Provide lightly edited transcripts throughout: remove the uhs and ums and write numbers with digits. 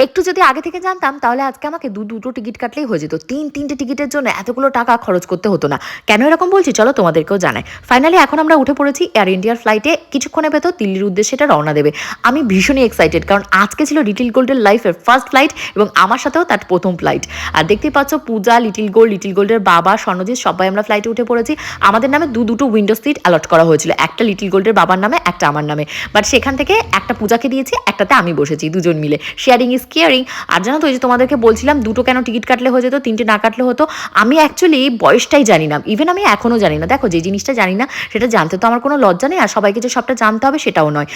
একটু যদি আগে থেকে জানতাম তাহলে আজকে আমাকে দুটো টিকিট কাটলেই হয়ে যেত, তিনটে টিকিটের জন্য এতগুলো টাকা খরচ করতে হতো না। কেন এরকম বলছি চলো তোমাদেরকেও জানাই। ফাইনালি এখন আমরা উঠে পড়েছি এয়ার ইন্ডিয়ার ফ্লাইটে, কিছুক্ষণের ভেতর দিল্লির উদ্দেশ্যে এটা রওনা দেবে। আমি ভীষণই এক্সাইটেড, কারণ আজকে ছিল লিটিল গোল্ডের লাইফের ফার্স্ট ফ্লাইট এবং আমার সাথেও তার প্রথম ফ্লাইট। আর দেখতেই পাচ্ছ পূজা, লিটিল গোল্ডের বাবা, স্বর্ণজিৎ সবাই আমরা ফ্লাইটে উঠে পড়েছি। আমাদের নামে দুটো উইন্ডো সিট অ্যালট করা হয়েছিল, একটা লিটিল গোল্ডের বাবার নামে, একটা আমার নামে। বাট সেখান থেকে একটা পূজাকে দিয়েছি, একটাতে আমি বসেছি, দুজন মিলে। Sharing is caring. আর জানো তো, ওই যে তোমাদেরকে বলছিলাম দুটো কেন টিকিট কাটলে হয়ে যেত, তিনটে না কাটলে হতো। আমি অ্যাকচুয়ালি বয়সটাই জানি না, ইভেন আমি এখনও জানি না। দেখো, যে জিনিসটা জানি না সেটা জানতে তো আমার কোনো লজ্জা নেই, আর সবাইকে যে সবটা জানতে হবে সেটাও নয়।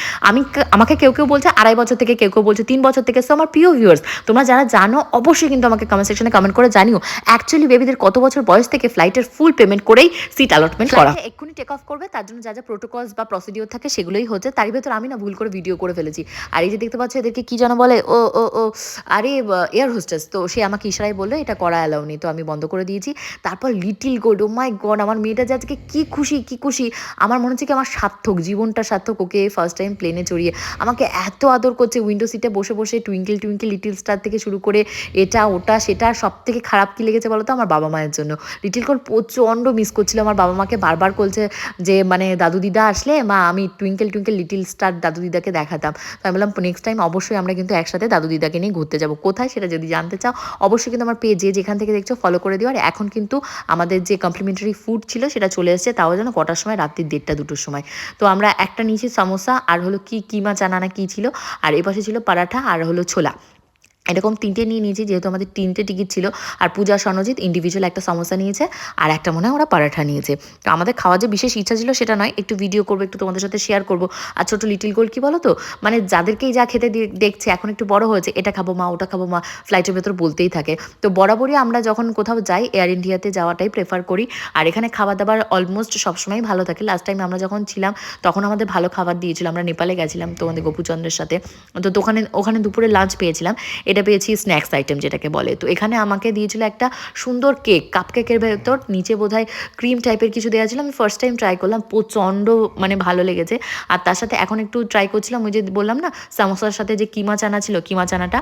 আমাকে কেউ বলছে 2.5 বছর থেকে, কেউ বলছে 3 বছর থেকে। সো আমার প্রিয় ভিউয়ার্স, তোমরা যারা জানো অবশ্যই কিন্তু আমাকে কমেন্ট সেকশনে কমেন্ট করে জানিও অ্যাকচুয়ালি বেবিদের কত বছর বয়স থেকে ফ্লাইটের ফুল পেমেন্ট করেই সিট অ্যালটমেন্ট করা। এক্ষুনি টেক অফ করবে, তার জন্য যা যা প্রোটোকলস বা প্রসিডিওর থাকে সেগুলোই হচ্ছে। তারই ভেতর আমি না ভুল করে ভিডিও করে ফেলেছি। আর এই যে দেখতে পাচ্ছ, এদেরকে কি যেন বলে, ও ও ও আরে এয়ার হোস্টেস, তো সে আমাকে ইশারায় বললো এটা করা অ্যালাউ নেই, তো আমি বন্ধ করে দিয়েছি। তারপর লিটিল গোল্ড, ও মাই গড, আমার মেয়েটা যে আজকে কি খুশি। আমার মনে হচ্ছে কি আমার সার্থক, জীবনটা সার্থক। ওকে ফার্স্ট টাইম প্লেনে চড়িয়ে আমাকে এত আদর করছে, উইন্ডো সিটে বসে বসে টুইঙ্কেল লিটিল স্টার থেকে শুরু করে এটা ওটা সেটা। সব থেকে খারাপ কি লেগেছে বলো তো, আমার বাবা মায়ের জন্য। লিটিল গোল্ড প্রচণ্ড মিস করছিল আমার বাবা মাকে, বারবার বলছে যে মানে দাদু দিদা আসলে মা আমি টুইঙ্কেল লিটিল স্টার দাদু দিদাকে দেখাতাম। তো আমি বললাম নেক্সট টাইম অবশ্যই আমরা কিন্তু একসাথে দাদু দিদাকে নিয়ে ঘুরতে যাবো। কোথায় সেটা যদি জানতে চাও অবশ্যই কিন্তু আমার পেজে যেখান থেকে দেখছো ফলো করে দিও। আর এখন কিন্তু আমাদের যে কমপ্লিমেন্টারি ফুড ছিল সেটা চলে এসেছে, তাও যেন কটার সময়, রাত্রির 1:30-2টোর সময়। তো আমরা একটা নিয়েছি সমোসা, আর হলো কিমা চানা না কি ছিল, আর এপাশে ছিল পরাঠা, আর হলো ছোলা। এরকম তিনটে নিয়ে নিয়েছি, যেহেতু আমাদের তিনটে টিকিট ছিল। আর পূজা, স্বর্ণজিৎ ইন্ডিভিজুয়াল একটা সমোসা নিয়েছে, আর একটা মনে হয় ওরা পরাঠা নিয়েছে। তো আমাদের খাওয়ার যে বিশেষ ইচ্ছা ছিল সেটা নয়, একটু ভিডিও করবো, একটু তোমাদের সাথে শেয়ার করবো। আর ছোটো লিটিল গোল্ড কী বলো তো, মানে যাদেরকেই যা খেতে দেখছে, এখন একটু বড় হয়েছে, এটা খাবো মা ওটা খাবো মা, ফ্লাইটের ভেতর বলতেই থাকে। তো বরাবরই আমরা যখন কোথাও যাই এয়ার ইন্ডিয়াতে যাওয়াটাই প্রেফার করি। আর এখানে খাবার দাবার অলমোস্ট সবসময় ভালো থাকে। লাস্ট টাইম আমরা যখন ছিলাম তখন আমাদের ভালো খাবার দিয়েছিল। আমরা নেপালে গেছিলাম তোমাদের গোপুচন্দ্রের সাথে, তো ওখানে দুপুরে লাঞ্চ পেয়েছিলাম। এটা পেয়েছি স্ন্যাক্স আইটেম যেটাকে বলে। তো এখানে আমাকে দিয়েছিল একটা সুন্দর কাপ কেকের ভেতর নিচে বোধহয় ক্রিম টাইপের কিছু দেওয়া ছিল। আমি ফার্স্ট টাইম ট্রাই করলাম, প্রচণ্ড মানে ভালো লেগেছে। আর তার সাথে এখন একটু ট্রাই করছিলাম ওই যে বললাম না সামোসার সাথে যে কিমা চানা ছিল, কিমা চানাটা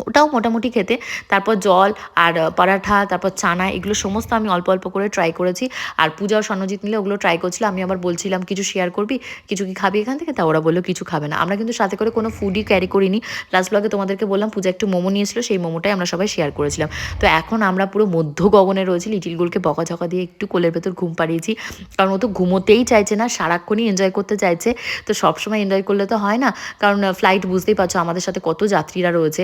ওটাও মোটামুটি খেতে। তারপর জল আর পরাঠা, তারপর চানা, এগুলো সমস্ত আমি অল্প অল্প করে ট্রাই করেছি। আর পূজা ও স্বর্ণজিৎ মিলে ওগুলো ট্রাই করছিল। আমি আবার বলছিলাম কিছু শেয়ার করবি, কিছু কি খাবি এখান থেকে, তা ওরা বললো কিছু খাবে না। আমরা কিন্তু সাথে করে কোনো ফুডই ক্যারি করিনি। লাস্ট ব্লগে তোমাদেরকে বললাম পূজা একটু মোমো নিয়েছিল, সেই মোমোটাই আমরা সবাই শেয়ার করেছিলাম। তো এখন আমরা পুরো মধ্য গগনে রয়েছি। লিটিল গোলকে বকাঝকা দিয়ে একটু কোলের ভেতর ঘুম পাড়িয়েছি, কারণ ও তো ঘুমোতেই চাইছে না, সারাক্ষণই এনজয় করতে চাইছে। তো সবসময় এনজয় করলে তো হয় না, কারণ ফ্লাইট বুঝতেই পারছো আমাদের সাথে কত যাত্রীরা রয়েছে।